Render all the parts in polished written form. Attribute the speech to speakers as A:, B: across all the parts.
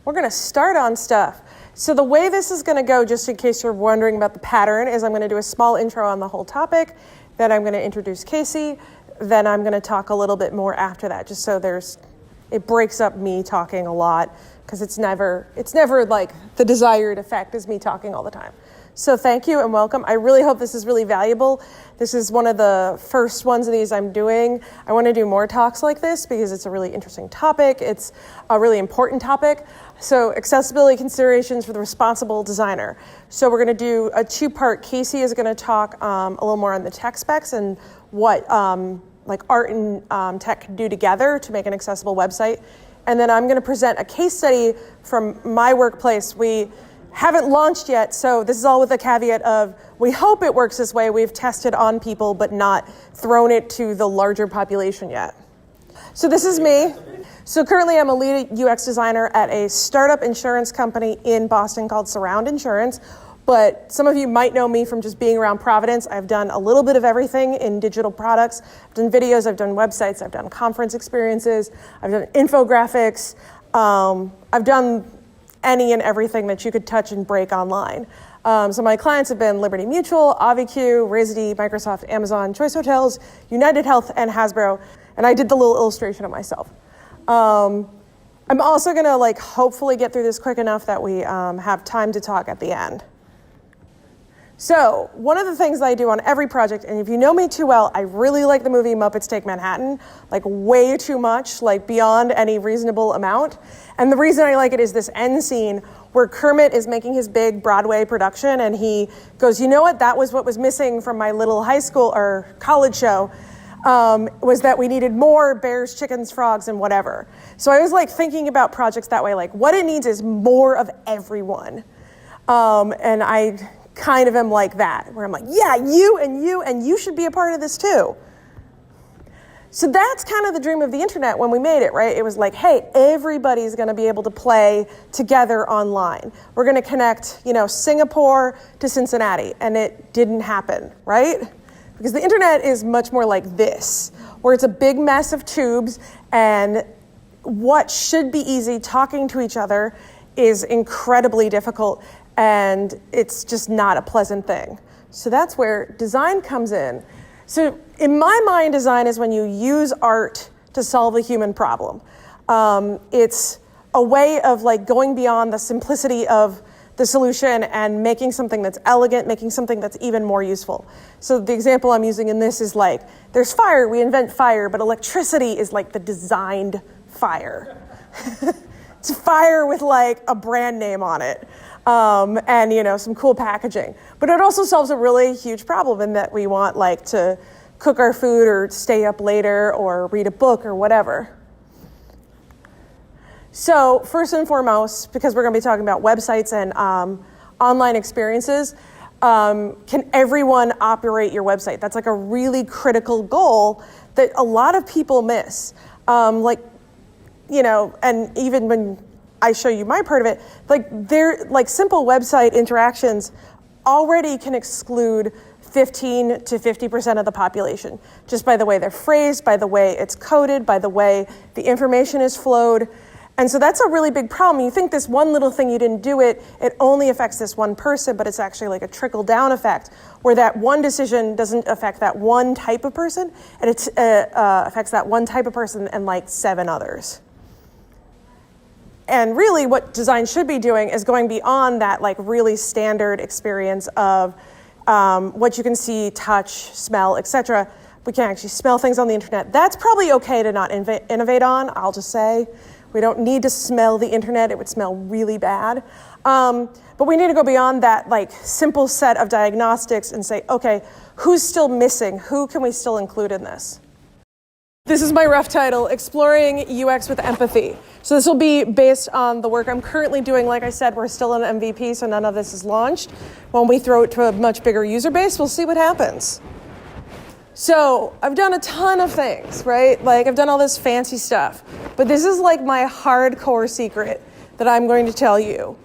A: We're going to start on stuff. So the way this is going to go, just in case you're wondering about the pattern, is I'm going to do a small intro on the whole topic, then I'm going to introduce Casey, then I'm going to talk a little bit more after that, just so it breaks up me talking a lot, because it's never like the desired effect is me talking all the time. So thank you and welcome. I really hope this is really valuable. This is one of the first ones of these I'm doing. I want to do more talks like this because it's a really interesting topic. It's a really important topic. So accessibility considerations for the responsible designer. So we're going to do a two-part. Casey is going to talk a little more on the tech specs and what like art and tech can do together to make an accessible website. And then I'm going to present a case study from my workplace. We haven't launched yet, so this is all with a caveat of we hope it works this way. We've tested on people, but not thrown it to the larger population yet. So this is me. So currently I'm a lead UX designer at a startup insurance company in Boston called Surround Insurance. But some of you might know me from just being around Providence. I've done a little bit of everything in digital products. I've done videos, I've done websites, I've done conference experiences, I've done infographics. I've done any and everything that you could touch and break online. So my clients have been Liberty Mutual, AviQ, RISD, Microsoft, Amazon, Choice Hotels, United Health, and Hasbro. And I did the little illustration of myself. I'm also gonna hopefully get through this quick enough that we have time to talk at the end. So one of the things that I do on every project, and if you know me too well, I really like the movie Muppets Take Manhattan, way too much, beyond any reasonable amount. And the reason I like it is this end scene where Kermit is making his big Broadway production and he goes, you know what, that was what was missing from my little high school or college show, was that we needed more bears, chickens, frogs, and whatever. So I was thinking about projects that way, what it needs is more of everyone. And I kind of am like that, where I'm like, yeah, and you should be a part of this too. So that's kind of the dream of the internet when we made it, right? It was hey, everybody's going to be able to play together online. We're going to connect, Singapore to Cincinnati, and it didn't happen, right? Because the internet is much more like this, where it's a big mess of tubes, and what should be easy, talking to each other, is incredibly difficult. And it's just not a pleasant thing. So that's where design comes in. So in my mind, design is when you use art to solve a human problem. It's a way of going beyond the simplicity of the solution and making something that's elegant, making something that's even more useful. So the example I'm using in this is there's fire, we invent fire, but electricity is the designed fire. It's fire with a brand name on it. And some cool packaging. But it also solves a really huge problem in that we want to cook our food or stay up later or read a book or whatever. So first and foremost, because we're going to be talking about websites and online experiences, can everyone operate your website? That's a really critical goal that a lot of people miss. And even when I show you my part of it, simple website interactions already can exclude 15 to 50% of the population, just by the way they're phrased, by the way it's coded, by the way the information is flowed. And so that's a really big problem. You think this one little thing, you didn't do it, it only affects this one person, but it's actually a trickle-down effect, where that one decision doesn't affect that one type of person, and it affects that one type of person and 7 others. And really what design should be doing is going beyond that really standard experience of what you can see, touch, smell, etc. We can actually smell things on the internet. That's probably okay to not innovate on, I'll just say. We don't need to smell the internet. It would smell really bad. But we need to go beyond that simple set of diagnostics and say, okay, who's still missing? Who can we still include in this? This is my rough title, Exploring UX with Empathy. So this will be based on the work I'm currently doing. Like I said, we're still an MVP, so none of this is launched. When we throw it to a much bigger user base, we'll see what happens. So I've done a ton of things, right? I've done all this fancy stuff. But this is my hardcore secret that I'm going to tell you,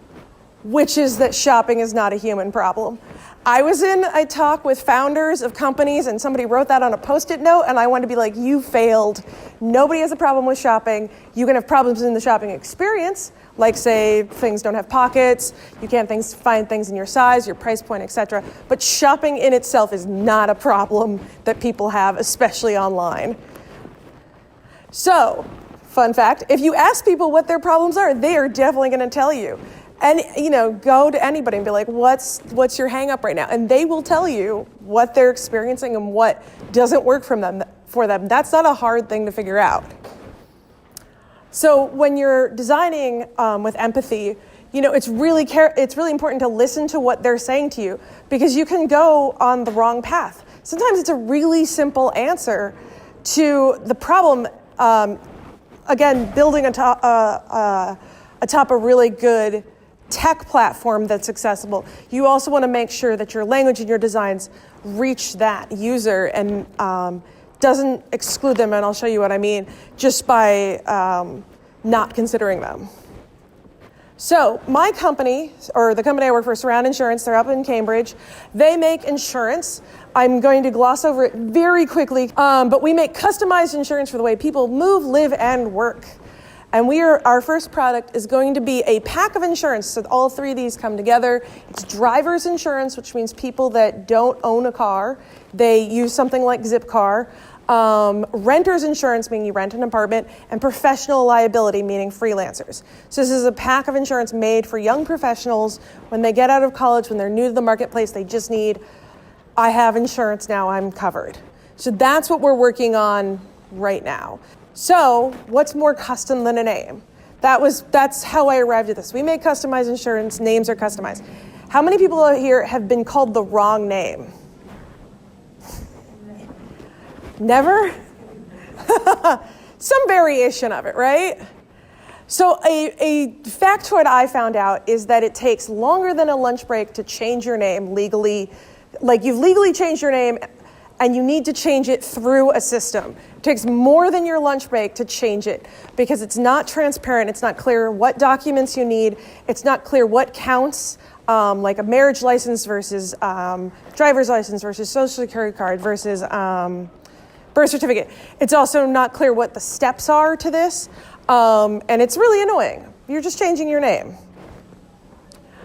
A: which is that shopping is not a human problem. I was in a talk with founders of companies and somebody wrote that on a Post-it note and I wanted to be you failed. Nobody has a problem with shopping. You can have problems in the shopping experience, Like say things don't have pockets, you can't find things in your size, your price point, etc. But shopping in itself is not a problem that people have, especially online. So, fun fact, if you ask people what their problems are, they are definitely going to tell you. And go to anybody and be like, what's your hang up right now? And they will tell you what they're experiencing and what doesn't work for them. That's not a hard thing to figure out. So when you're designing with empathy, it's really important to listen to what they're saying to you, because you can go on the wrong path. Sometimes it's a really simple answer to the problem. Again, building atop a really good tech platform that's accessible, you also want to make sure that your language and your designs reach that user and doesn't exclude them, and I'll show you what I mean, just by not considering them. So my company, or the company I work for, Surround Insurance, they're up in Cambridge. They make insurance. I'm going to gloss over it very quickly, but we make customized insurance for the way people move, live, and work. And our first product is going to be a pack of insurance. So all three of these come together. It's driver's insurance, which means people that don't own a car. They use something like Zipcar. Renter's insurance, meaning you rent an apartment, and professional liability, meaning freelancers. So this is a pack of insurance made for young professionals. When they get out of college, when they're new to the marketplace, they just need, I have insurance now, I'm covered. So that's what we're working on right now. So what's more custom than a name? That's how I arrived at this. We make customized insurance, names are customized. How many people out here have been called the wrong name? Never? Some variation of it, right? So a factoid I found out is that it takes longer than a lunch break to change your name legally. Like, you've legally changed your name and you need to change it through a system. It takes more than your lunch break to change it because it's not transparent, it's not clear what documents you need, it's not clear what counts, like a marriage license versus driver's license versus social security card versus birth certificate. It's also not clear what the steps are to this, and it's really annoying. You're just changing your name.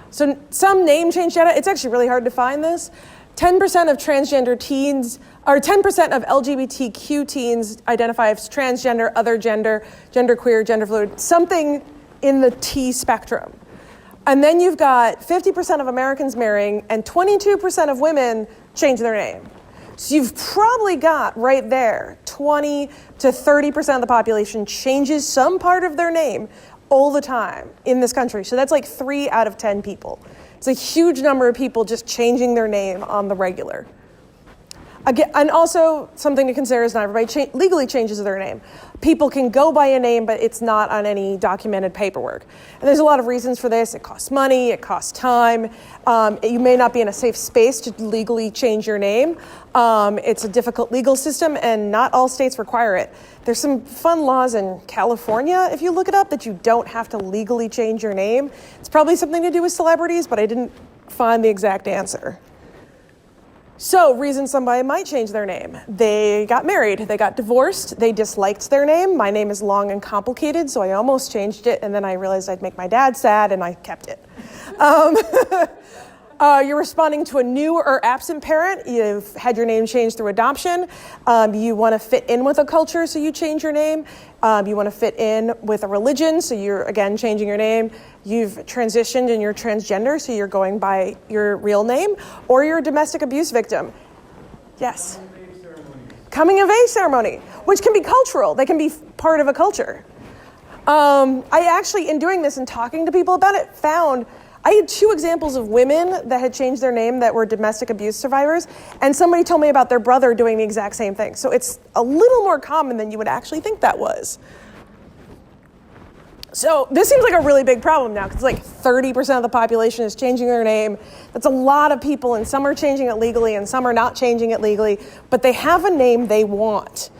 A: So some name change data, it's actually really hard to find this. 10% of transgender teens, or 10% of LGBTQ teens identify as transgender, other gender, genderqueer, gender fluid, something in the T spectrum. And then you've got 50% of Americans marrying, and 22% of women change their name. So you've probably got right there 20 to 30% of the population changes some part of their name all the time in this country. So that's like 3 out of 10 people. It's a huge number of people just changing their name on the regular. Again, and also something to consider is not everybody legally changes their name. People can go by a name, but it's not on any documented paperwork. And there's a lot of reasons for this. It costs money, it costs time. You may not be in a safe space to legally change your name. It's a difficult legal system, and not all states require it. There's some fun laws in California, if you look it up, that you don't have to legally change your name. It's probably something to do with celebrities, but I didn't find the exact answer. So, reasons somebody might change their name. They got married, they got divorced, they disliked their name. My name is long and complicated, so I almost changed it, and then I realized I'd make my dad sad, and I kept it. You're responding to a new or absent parent. You've had your name changed through adoption. You want to fit in with a culture, so you change your name. You want to fit in with a religion, so you're, again, changing your name. You've transitioned and you're transgender, so you're going by your real name. Or you're a domestic abuse victim. Yes? Coming of age ceremony, which can be cultural. They can be part of a culture. I actually, in doing this and talking to people about it, found I had 2 examples of women that had changed their name that were domestic abuse survivors, and somebody told me about their brother doing the exact same thing. So it's a little more common than you would actually think that was. So this seems like a really big problem now, because like 30% of the population is changing their name. That's a lot of people, and some are changing it legally and some are not changing it legally, but they have a name they want,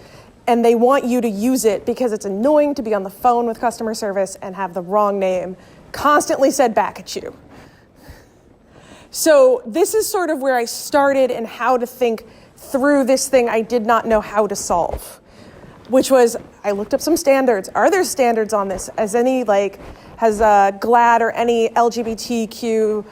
A: and they want you to use it because it's annoying to be on the phone with customer service and have the wrong name constantly said back at you. So this is sort of where I started and how to think through this thing I did not know how to solve, which was I looked up some standards. Are there standards on this? Has
B: has GLAAD or any LGBTQ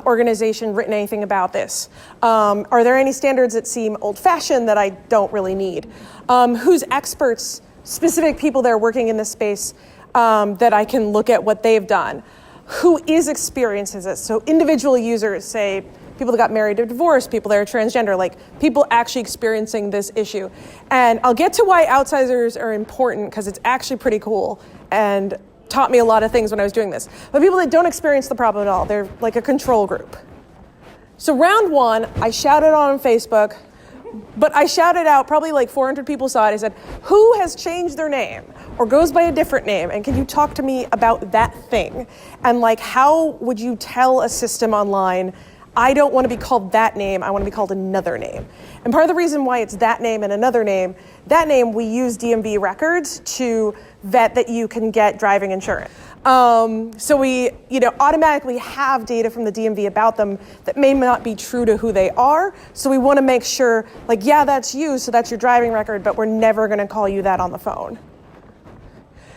B: organization written anything about this? Are there any standards that seem old-fashioned that I don't really need? Who's experts, specific people that are working in this space that I can look at what they've done? Who is experiencing this? So individual users, say people that got married or divorced, people that are transgender, like people actually experiencing this issue. And I'll get to why outsiders are important because it's actually pretty cool and taught me a lot of things when I was doing this. But people that don't experience the problem at all, they're like a control group. So round one, I shouted on Facebook, but I shouted out, probably like 400 people saw it. I said, who has changed their name or goes by a different name? And can you talk to me about that thing? And like, how would you tell a system online, I don't want to be called that name, I want to be called another name? And part of the reason why it's that name and another name, that name, we use DMV records to vet that you can get driving insurance. So we, automatically have data from the DMV about them that may not be true to who they are. So we want to make sure, like, yeah, that's you, so that's your driving record, but we're never going to call you that on the phone.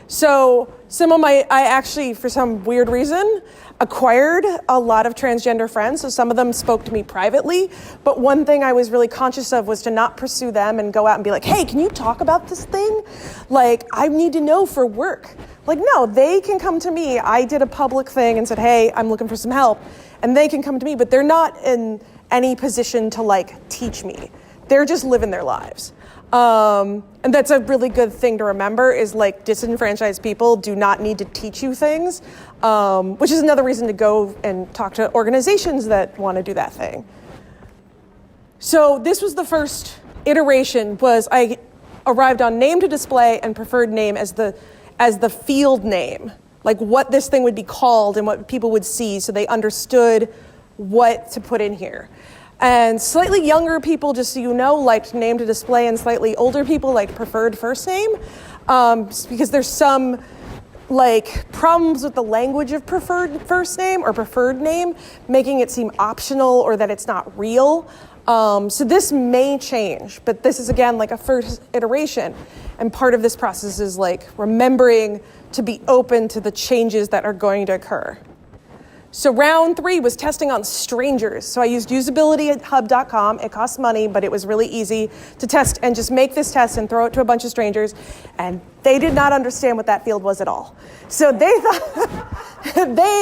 B: So I actually, for some weird reason, acquired a lot of transgender friends. So some of them spoke to me privately. But one thing I was really conscious of was to not pursue them and go out and be like, hey, can you talk about this thing? Like, I need to know for work. Like, no, they can come to me. I did a public thing and said, hey, I'm looking for some help. And they can come to me, but they're not in any position to like teach me. They're just living their lives. And that's a really good thing to remember is like disenfranchised people do not need to teach you things, which is another reason to go and talk to organizations that want to do that thing. So this was the first iteration, was I arrived on name to display and preferred name as the field name, like what this thing would be called and what people would see so they understood what to put in here. And slightly younger people, just so you know, liked name to display, and slightly older people liked preferred first name, because there's some like problems with the language of preferred first name or preferred name, making it seem optional or that it's not real. So this may change, but this is again like a first iteration. And part of this process is like remembering to be open to the changes that are going to occur. So round 3 was testing on strangers. So I used usabilityhub.com. It costs money, but it was really easy to test and just make this test and throw it to a bunch of strangers. And they did not understand what that field was at all. So they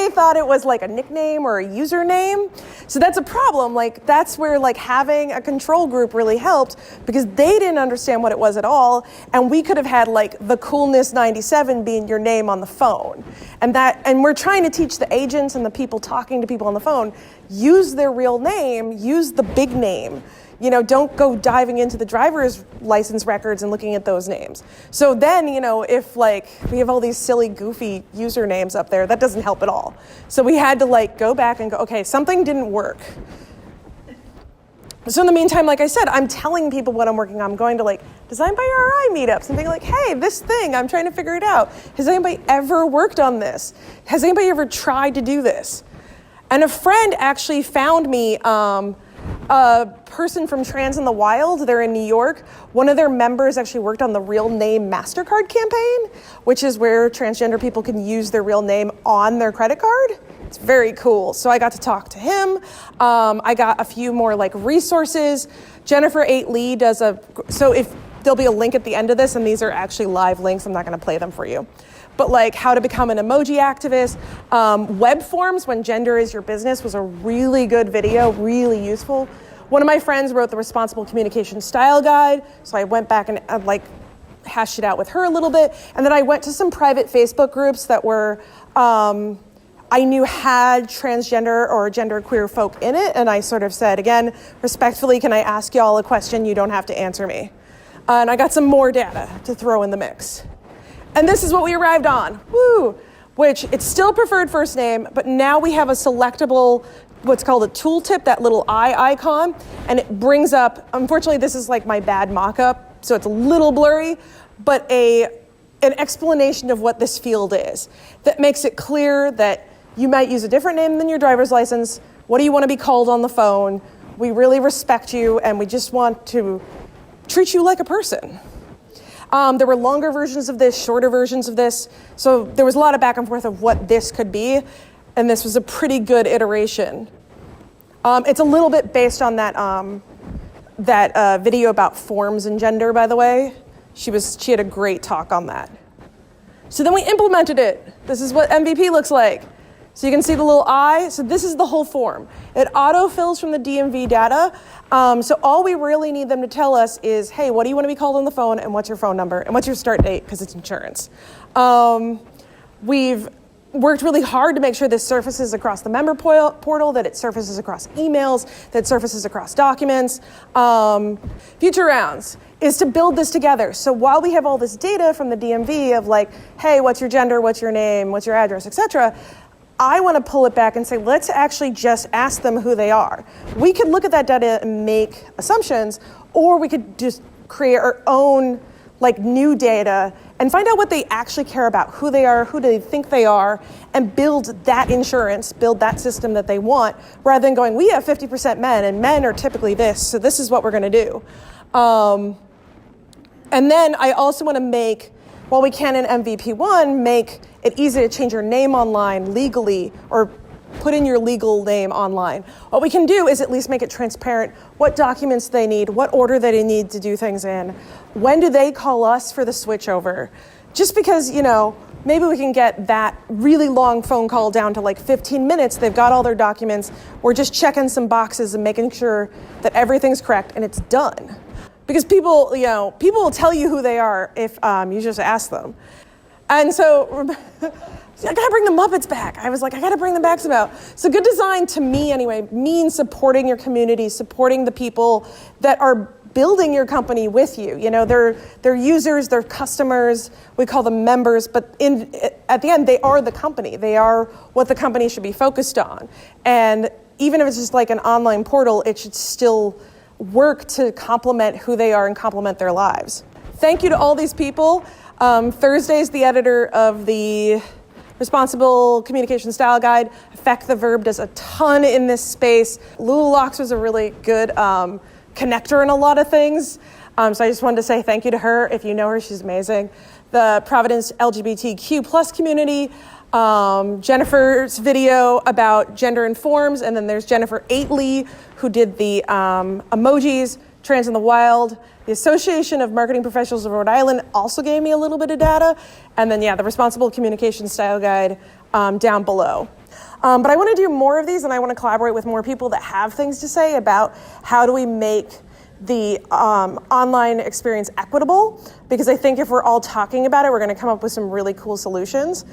B: thought it was like a nickname or a username. So that's a problem. Like that's where like having a control group really helped, because they didn't understand what it was at all. And we could have had like the coolness 97 being your name on the phone. And we're trying to teach the agents and the people talking to people on the phone, use their real name, use the big name. Don't go diving into the driver's license records and looking at those names. So then, if like we have all these silly, goofy usernames up there, that doesn't help at all. So we had to like go back and go, okay, something didn't work. So in the meantime, like I said, I'm telling people what I'm working on. I'm going to like Design by RI meetups and being like, hey, this thing, I'm trying to figure it out. Has anybody ever worked on this? Has anybody ever tried to do this? And a friend actually found me a person from Trans in the Wild. They're in New York. One of their members actually worked on the Real Name MasterCard campaign, which is where transgender people can use their real name on their credit card. It's very cool. So I got to talk to him. I got a few more like resources. Jennifer 8 Lee does there'll be a link at the end of this, and these are actually live links. I'm not going to play them for you. But like how to become an emoji activist. Web forms when gender is your business was a really good video, really useful. One of my friends wrote the Responsible Communication Style Guide, so I went back and hashed it out with her a little bit. And then I went to some private Facebook groups that were, I knew had transgender or genderqueer folk in it, and I sort of said, again, respectfully, can I ask y'all a question? You don't have to answer me. And I got some more data to throw in the mix. And this is what we arrived on, which it's still preferred first name, but now we have a selectable, what's called a tooltip, that little eye icon, and it brings up, unfortunately this is like my bad mock-up, so it's a little blurry, but an explanation of what this field is that makes it clear that you might use a different name than your driver's license. What do you want to be called on the phone? We really respect you, and we just want to treat you like a person. There were longer versions of this, shorter versions of this. So there was a lot of back and forth of what this could be. And this was a pretty good iteration. It's a little bit based on that video about forms and gender, by the way. She had a great talk on that. So then we implemented it. This is what MVP looks like. So you can see the little eye. So this is the whole form. It autofills from the DMV data. So all we really need them to tell us is, hey, what do you want to be called on the phone, and what's your phone number, and what's your start date, because it's insurance. We've worked really hard to make sure this surfaces across the member portal, that it surfaces across emails, that it surfaces across documents. Future rounds is to build this together. So while we have all this data from the DMV of like, hey, what's your gender, what's your name, what's your address, et cetera, I want to pull it back and say, let's actually just ask them who they are. We could look at that data and make assumptions, or we could just create our own like new data and find out what they actually care about, who they are, who do they think they are, and build that insurance, build that system that they want, rather than going, we have 50% men, and men are typically this, so this is what we're going to do. And then I also want to make, while we can in MVP1, make it easy to change your name online legally, or put in your legal name online. What we can do is at least make it transparent what documents they need, what order they need to do things in, when do they call us for the switchover. Just because, maybe we can get that really long phone call down to like 15 minutes, they've got all their documents, we're just checking some boxes and making sure that everything's correct and it's done. Because people will tell you who they are if you just ask them. And so, I gotta bring the Muppets back. I was like, I gotta bring them back somehow. So good design, to me anyway, means supporting your community, supporting the people that are building your company with you. They're users, they're customers, we call them members, but at the end, they are the company. They are what the company should be focused on. And even if it's just like an online portal, it should still work to complement who they are and complement their lives. Thank you to all these people. Thursday's the editor of the Responsible Communication Style Guide. Affect the Verb does a ton in this space. Lulu Locks was a really good connector in a lot of things. So I just wanted to say thank you to her. If you know her, she's amazing. The Providence LGBTQ plus community. Jennifer's video about gender and forms. And then there's Jennifer Aitley, who did the emojis, Trans in the Wild. The Association of Marketing Professionals of Rhode Island also gave me a little bit of data. And then, the Responsible Communication Style Guide down below. But I want to do more of these, and I want to collaborate with more people that have things to say about how do we make the online experience equitable, because I think if we're all talking about it, we're going to come up with some really cool solutions.